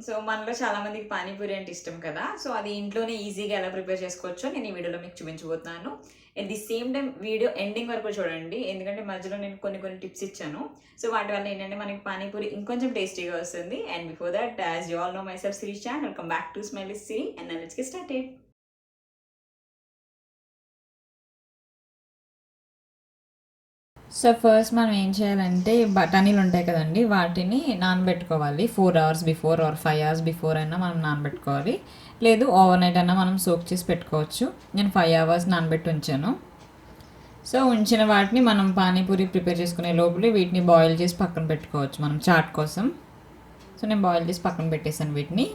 So మనలో చాలా మందికి పానీపూరి అంటే ఇష్టం కదా. సో అది ఇంట్లోనే ఈజీగా ఎలా ప్రిపేర్ చేసుకోవచ్చో నేను ఈ వీడియోలో మీకు చూపించబోతున్నాను. At the same time video ending వరకు చూడండి, ఎందుకంటే మధ్యలో నేను కొన్ని టిప్స్ ఇచ్చాను. సో వాటి వల్ల ఏంటంటే మనకి పానీపూరి ఇంకొంచెం టేస్టీగా వస్తుంది. And before that, as you all know, my self Siri Chan, welcome back to smile with Siri, and let's get started. So first మనం ఏం చేయాలంటే బఠానీలు ఉంటాయి కదండి, వాటిని నానబెట్టుకోవాలి 4 hours before or 5 hours before అయినా మనం నానబెట్టుకోవాలి. లేదు ఓవర్ నైట్ అయినా మనం సోక్ చేసి పెట్టుకోవచ్చు. నేను 5 hours నానబెట్టి ఉంచాను. సో ఉంచిన వాటిని మనం పానీపూరి ప్రిపేర్ చేసుకునే లోపల వీటిని బాయిల్ చేసి పక్కన పెట్టుకోవచ్చు మనం చాట్ కోసం. సో నేను బాయిల్ చేసి పక్కన పెట్టేశాను వీటిని.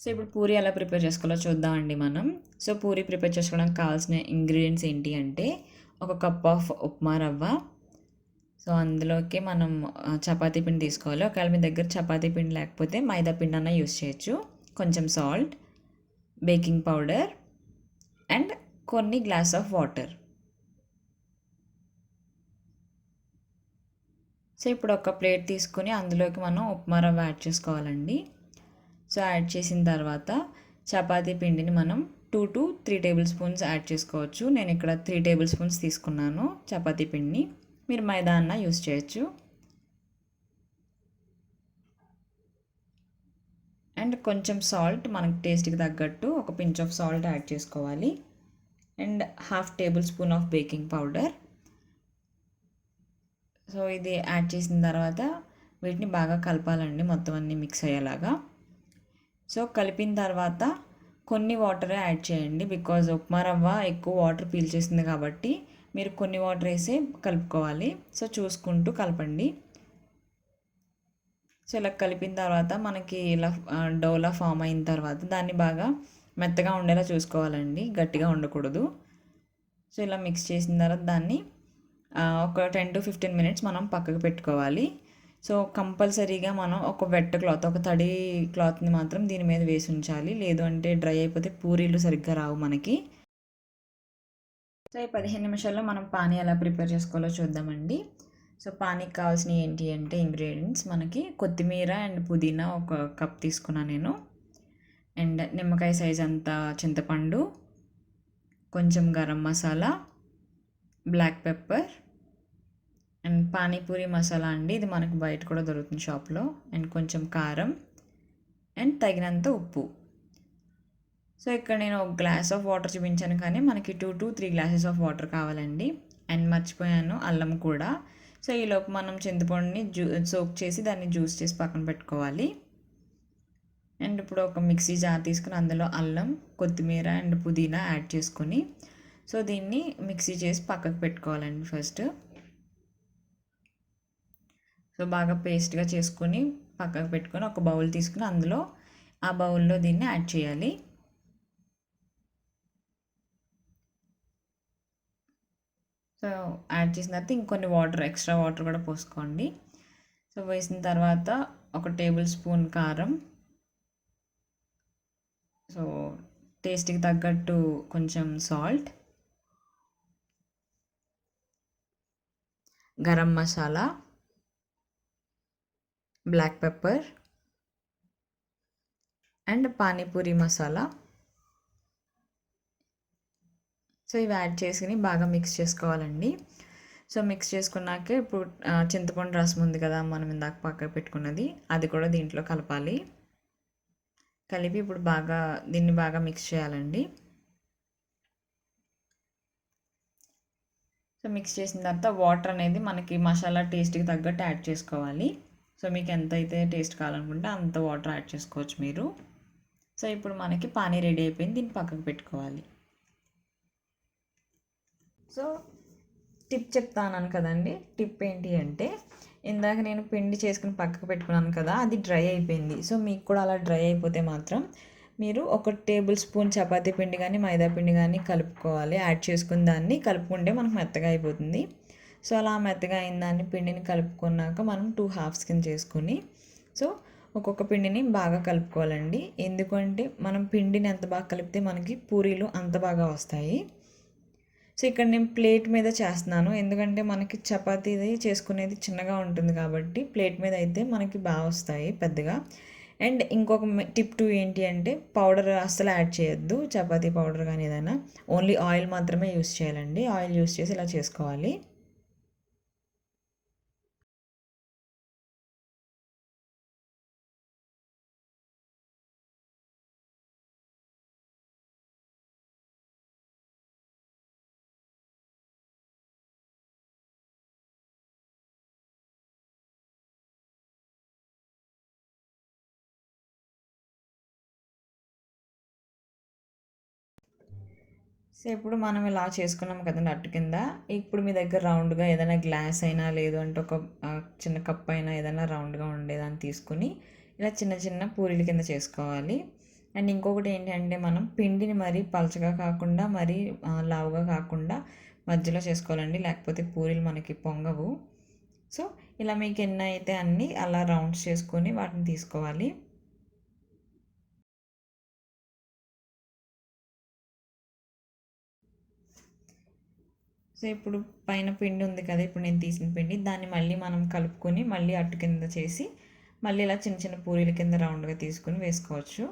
సో ఇప్పుడు పూరి ఎలా ప్రిపేర్ చేసుకోవాలో చూద్దామండి మనం. సో పూరి ప్రిపేర్ చేసుకోవడానికి కావాల్సిన ఇంగ్రీడియంట్స్ ఏంటి అంటే, ఒక కప్ ఆఫ్ ఉప్మా రవ్వ. సో అందులోకి మనం చపాతీ పిండి తీసుకోవాలి. ఒకవేళ మీ దగ్గర చపాతీ పిండి లేకపోతే మైదా పిండి అన్న యూస్ చేయొచ్చు. కొంచెం సాల్ట్, బేకింగ్ పౌడర్ అండ్ కొన్ని గ్లాస్ ఆఫ్ వాటర్. సో ఇప్పుడు ఒక ప్లేట్ తీసుకొని అందులోకి మనం ఉప్మా రవ్వ యాడ్ చేసుకోవాలండి. సో యాడ్ చేసిన తర్వాత చపాతీ పిండిని మనం 2 to 3 tablespoons యాడ్ చేసుకోవచ్చు. నేను ఇక్కడ 3 tablespoons తీసుకున్నాను చపాతీ పిండిని. మీరు మైదా అన్న యూస్ చేయొచ్చు. అండ్ కొంచెం సాల్ట్, మనకు టేస్ట్కి తగ్గట్టు ఒక పించ్ ఆఫ్ సాల్ట్ యాడ్ చేసుకోవాలి. And 1/2 tablespoon of baking powder. So ఇది యాడ్ చేసిన తర్వాత వీటిని బాగా కలపాలండి, మొత్తం అన్నీ మిక్స్ అయ్యేలాగా. సో కలిపిన తర్వాత కొన్ని వాటరే యాడ్ చేయండి, బికాజ్ ఉప్మా రవ్వ ఎక్కువ వాటర్ పీల్చేసింది కాబట్టి మీరు కొన్ని వాటర్ వేసి కలుపుకోవాలి. సో చూసుకుంటూ కలపండి. సో ఇలా కలిపిన తర్వాత మనకి ఇలా డోలా ఫామ్ అయిన తర్వాత దాన్ని బాగా మెత్తగా ఉండేలా చూసుకోవాలండి, గట్టిగా ఉండకూడదు. సో ఇలా మిక్స్ చేసిన తర్వాత దాన్ని ఒక 10 to 15 minutes మనం పక్కకు పెట్టుకోవాలి. సో కంపల్సరీగా మనం ఒక వెట్ క్లాత్, ఒక తడి క్లాత్ని మాత్రం దీని మీద వేసి ఉంచాలి, లేదు అంటే డ్రై అయిపోతే పూరీలు సరిగ్గా రావు మనకి. సో ఈ 15 నిమిషాల్లో మనం పానీ ఎలా ప్రిపేర్ చేసుకోవాలో చూద్దామండి. సో పానీకి కావాల్సినవి ఏంటి అంటే ఇంగ్రీడియంట్స్, మనకి కొత్తిమీర అండ్ పుదీనా ఒక కప్ తీసుకున్నాను నేను. అండ్ నిమ్మకాయ సైజ్ అంత చింతపండు, కొంచెం garam masala, black pepper and panipuri masala అండి, ఇది మనకు బయట కూడా దొరుకుతుంది షాప్లో. అండ్ కొంచెం కారం అండ్ తగినంత ఉప్పు. సో ఇక్కడ నేను ఒక గ్లాస్ ఆఫ్ వాటర్ చూపించాను, కానీ మనకి 2 to 3 glasses ఆఫ్ వాటర్ కావాలండి. అండ్ మర్చిపోయాను అల్లం కూడా. సో ఈలోపు మనం చింతపండుని సోక్ చేసి దాన్ని జ్యూస్ చేసి పక్కన పెట్టుకోవాలి. అండ్ ఇప్పుడు ఒక మిక్సీ జార్ తీసుకుని అందులో అల్లం, కొత్తిమీర అండ్ పుదీనా యాడ్ చేసుకొని సో దీన్ని మిక్సీ చేసి పక్కకు పెట్టుకోవాలండి ఫస్ట్. సో బాగా పేస్ట్గా చేసుకొని పక్కకు పెట్టుకొని ఒక బౌల్ తీసుకుని అందులో ఆ బౌల్లో దీన్ని యాడ్ చేయాలి. సో యాడ్ చేసిన తర్వాత ఇంకొన్ని వాటర్, ఎక్స్ట్రా వాటర్ కూడా పోసుకోండి. సో వేసిన తర్వాత ఒక టేబుల్ స్పూన్ కారం, సో టేస్ట్కి తగ్గట్టు కొంచెం salt, garam masala, black pepper and panipuri masala. So ఇవి యాడ్ చేసుకుని బాగా మిక్స్ చేసుకోవాలండి. సో మిక్స్ చేసుకున్నాక ఇప్పుడు చింతపండు రసం ఉంది కదా మనం ఇందాక పక్కన పెట్టుకున్నది, అది కూడా దీంట్లో కలపాలి. కలిపి ఇప్పుడు దీన్ని బాగా మిక్స్ చేయాలండి. సో మిక్స్ చేసిన తర్వాత వాటర్ అనేది మనకి మసాలా టేస్ట్కి తగ్గట్టు యాడ్ చేసుకోవాలి. సో మీకు ఎంత అయితే టేస్ట్ కావాలనుకుంటే అంత వాటర్ యాడ్ చేసుకోవచ్చు మీరు. సో ఇప్పుడు మనకి పానీ రెడీ అయిపోయింది, దీన్ని పక్కకు పెట్టుకోవాలి. సో టిప్ చెప్తాను కదండి. టిప్ ఏంటి అంటే, ఇందాక నేను పిండి చేసుకుని పక్కకు పెట్టుకున్నాను కదా, అది డ్రై అయిపోయింది. సో మీకు కూడా అలా డ్రై అయిపోతే మాత్రం మీరు ఒక టేబుల్ స్పూన్ చపాతీ పిండి కానీ మైదా పిండి కానీ కలుపుకోవాలి. యాడ్ చేసుకుని దాన్ని కలుపుకుంటే మనకు మెత్తగా అయిపోతుంది. సో అలా మెత్తగా అయిన దాన్ని పిండిని కలుపుకున్నాక మనం 2 halves కింద చేసుకుని సో ఒక్కొక్క పిండిని బాగా కలుపుకోవాలండి. ఎందుకంటే మనం పిండిని ఎంత బాగా కలిపితే మనకి పూరీలు అంత బాగా వస్తాయి. సో ఇక్కడ నేను ప్లేట్ మీద చేస్తున్నాను, ఎందుకంటే మనకి చపాతీది చేసుకునేది చిన్నగా ఉంటుంది కాబట్టి ప్లేట్ మీద అయితే మనకి బాగా వస్తాయి పెద్దగా. అండ్ ఇంకొక టిప్ టూ ఏంటి అంటే పౌడర్ అస్సలు యాడ్ చేయొద్దు, చపాతీ పౌడర్ కానీ ఏదైనా, ఓన్లీ ఆయిల్ మాత్రమే యూస్ చేయాలండి. ఆయిల్ యూస్ చేసి ఇలా చేసుకోవాలి. సో ఇప్పుడు మనం ఇలా చేసుకున్నాం కదండి అట్టు కింద. ఇప్పుడు మీ దగ్గర రౌండ్గా ఏదైనా గ్లాస్ అయినా, లేదు అంటే ఒక చిన్న కప్ అయినా ఏదైనా రౌండ్గా ఉండేదాన్ని తీసుకుని ఇలా చిన్న చిన్న పూరీల కింద చేసుకోవాలి. అండ్ ఇంకొకటి ఏంటంటే మనం పిండిని మరీ పలచగా కాకుండా మరీ లావుగా కాకుండా మధ్యలో చేసుకోవాలండి, లేకపోతే పూరీలు మనకి పొంగవు. సో ఇలా మీకు ఎన్ని అయితే అన్నీ అలా రౌండ్స్ చేసుకొని వాటిని తీసుకోవాలి. సో ఇప్పుడు పైన పిండి ఉంది కదా, ఇప్పుడు నేను తీసిన పిండి, దాన్ని మళ్ళీ మనం కలుపుకొని మళ్ళీ అట్టు కింద చేసి మళ్ళీ ఇలా చిన్న చిన్న పూరీల కింద రౌండ్గా తీసుకుని వేసుకోవచ్చు.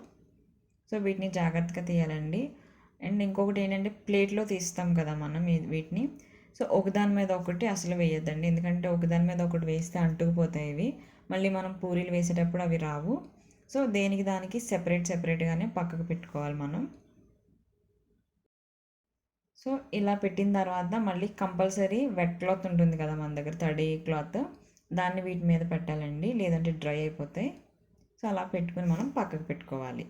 సో వీటిని జాగ్రత్తగా తీయాలండి. అండ్ ఇంకొకటి ఏంటంటే ప్లేట్లో తీస్తాం కదా మనం వీటిని, సో ఒకదాని మీద ఒకటి అసలు వేయొద్దండి, ఎందుకంటే ఒకదాని మీద ఒకటి వేస్తే అంటుకుపోతాయి ఇవి, మళ్ళీ మనం పూరీలు వేసేటప్పుడు అవి రావు. సో దేనికి దానికి సెపరేట్గానే పక్కకు పెట్టుకోవాలి మనం. సో ఇలా పెట్టిన తర్వాత మళ్ళీ కంపల్సరీ వెట్ క్లాత్ ఉంటుంది కదా మన దగ్గర, తడి క్లాత్, దాన్ని వీటి మీద పెట్టాలండి, లేదంటే డ్రై అయిపోతాయి. సో అలా పెట్టుకుని మనం పక్కకు పెట్టుకోవాలి.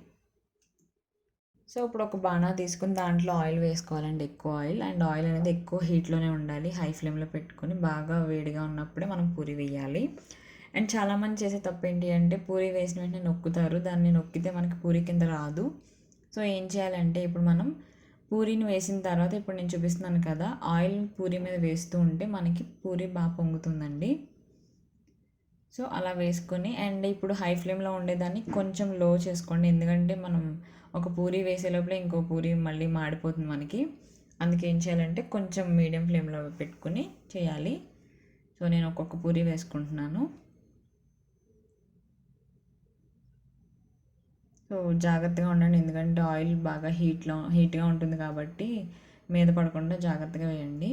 సో ఇప్పుడు ఒక బాణా తీసుకుని దాంట్లో ఆయిల్ వేసుకోవాలండి, ఎక్కువ ఆయిల్. అండ్ ఆయిల్ అనేది ఎక్కువ హీట్లోనే ఉండాలి, హై ఫ్లేమ్లో పెట్టుకుని బాగా వేడిగా ఉన్నప్పుడే మనం పూరి వేయాలి. అండ్ చాలామంది చేసే తప్పు ఏంటి అంటే పూరి వేసిన వెంటనే నొక్కుతారు, దాన్ని నొక్కితే మనకి పూరి కింద రాదు. సో ఏం చేయాలంటే ఇప్పుడు మనం పూరీని వేసిన తర్వాత ఇప్పుడు నేను చూపిస్తున్నాను కదా, ఆయిల్ పూరి మీద వేస్తూ ఉంటే మనకి పూరి బాగా పొంగుతుందండి. సో అలా వేసుకొని, అండ్ ఇప్పుడు హై ఫ్లేమ్లో ఉండేదాన్ని కొంచెం లో చేసుకోండి, ఎందుకంటే మనం ఒక పూరి వేసే లోపల ఇంకో పూరి మళ్ళీ మాడిపోతుంది మనకి. అందుకే ఏం చేయాలంటే కొంచెం మీడియం ఫ్లేమ్లో పెట్టుకుని చేయాలి. సో నేను ఒక్కొక్క పూరి వేసుకుంటున్నాను. సో జాగ్రత్తగా ఉండండి, ఎందుకంటే ఆయిల్ బాగా హీట్గా ఉంటుంది కాబట్టి మీద పడకుండా జాగ్రత్తగా వేయండి.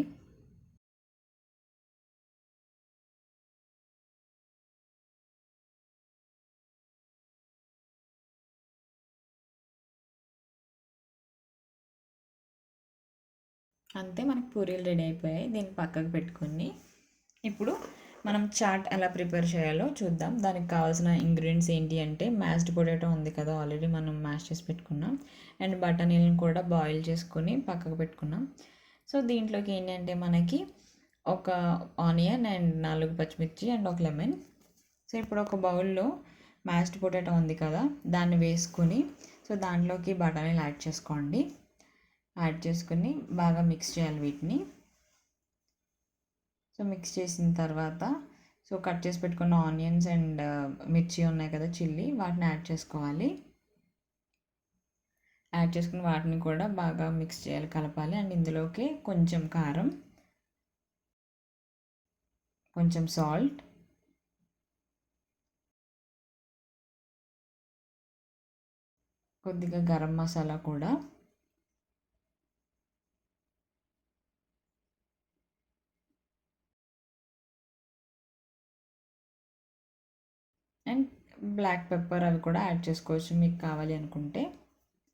అంతే, మనకి పూరీలు రెడీ అయిపోయాయి. దీన్ని పక్కకు పెట్టుకొని ఇప్పుడు మనం చాట్ ఎలా ప్రిపేర్ చేయాలో చూద్దాం. దానికి కావాల్సిన ఇంగ్రీడియంట్స్ ఏంటి అంటే మ్యాష్డ్ పొటాటో ఉంది కదా, ఆల్రెడీ మనం మ్యాష్ చేసి పెట్టుకున్నాం. అండ్ బఠానీలను కూడా బాయిల్ చేసుకొని పక్కకు పెట్టుకున్నాం. సో దీంట్లోకి ఏంటంటే మనకి ఒక ఆనియన్ అండ్ 4 పచ్చిమిర్చి అండ్ ఒక లెమన్. సో ఇప్పుడు ఒక బౌల్లో మ్యాష్డ్ పొటాటో ఉంది కదా, దాన్ని వేసుకొని సో దాంట్లోకి బఠానీలు యాడ్ చేసుకోండి. యాడ్ చేసుకుని బాగా మిక్స్ చేయాలి వీటిని. సో మిక్స్ చేసిన తర్వాత సో కట్ చేసి పెట్టుకున్న ఆనియన్స్ అండ్ మిర్చి ఉన్నాయి కదా, చిల్లీ, వాటిని యాడ్ చేసుకోవాలి. యాడ్ చేసుకుని వాటిని కూడా బాగా మిక్స్ చేయాలి, కలపాలి. అండ్ ఇందులోకి కొంచెం కారం, కొంచెం సాల్ట్, కొద్దిగా గరం మసాలా కూడా, అండ్ బ్లాక్ పెప్పర్ అవి కూడా యాడ్ చేసుకోవచ్చు మీకు కావాలి అనుకుంటే.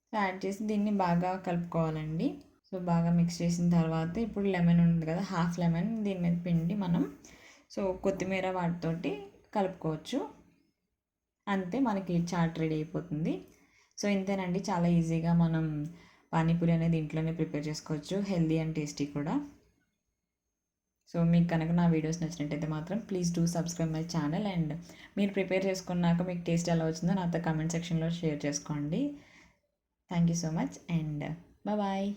సో యాడ్ చేసి దీన్ని బాగా కలుపుకోవాలండి. సో బాగా మిక్స్ చేసిన తర్వాత ఇప్పుడు లెమన్ ఉంది కదా, హాఫ్ లెమన్ దీని మీద పిండి మనం సో కొత్తిమీర వాటితోటి కలుపుకోవచ్చు. అంతే, మనకి చాట్ రెడీ అయిపోతుంది. సో ఇంతేనండి, చాలా ఈజీగా మనం పానీపూరి అనేది ఇంట్లోనే ప్రిపేర్ చేసుకోవచ్చు, హెల్దీ అండ్ టేస్టీ కూడా. సో మీకు కనుక నా వీడియోస్ నచ్చినట్టయితే మాత్రం please do subscribe my channel. And మీరు ప్రిపేర్ చేసుకున్నాక మీకు టేస్ట్ ఎలా వచ్చిందో నాతో కమెంట్ సెక్షన్లో షేర్ చేసుకోండి. Thank you so much and bye.